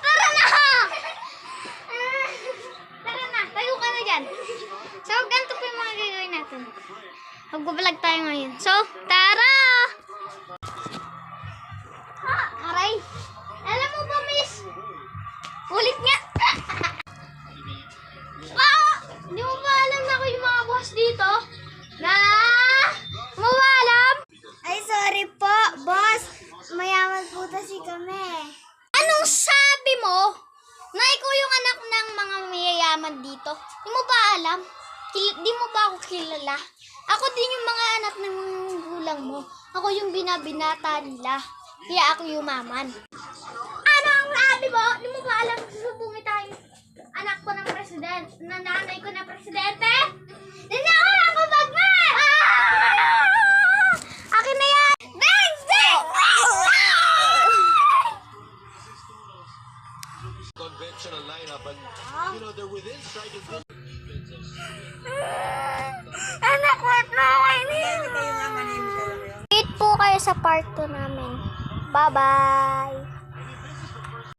Tara na! Tara na, tayo ka na dyan. So, ganito po yung mga gagawin natin. Mag-vlog tayo ngayon. So, tara! Aray! Alam mo ba, miss? Ulit nga! Hindi mo ba alam na ako yung mga boss dito? Mo ba alam? Ay, sorry po, boss. Mayaman po kasi kami. Anong sabi mo? Na ikaw yung anak ng mga mayayaman dito? Di mo ba alam? Di mo ba ako kilala? Ako din yung mga anak ng gulang mo. Ako yung binabinata nila. Kaya ako yumaman. Ano ang sabi mo? Di mo ba alam susubungi tayo? Anak ko ng presidente, nanay ko ng presidente? Hindi ako nakabag na! Akin na yan! Thanks! Conventional lineup, but you know they're within striking distance. Anak, wait na ako ini. Wait po kayo sa part 2 namin. Bye-bye!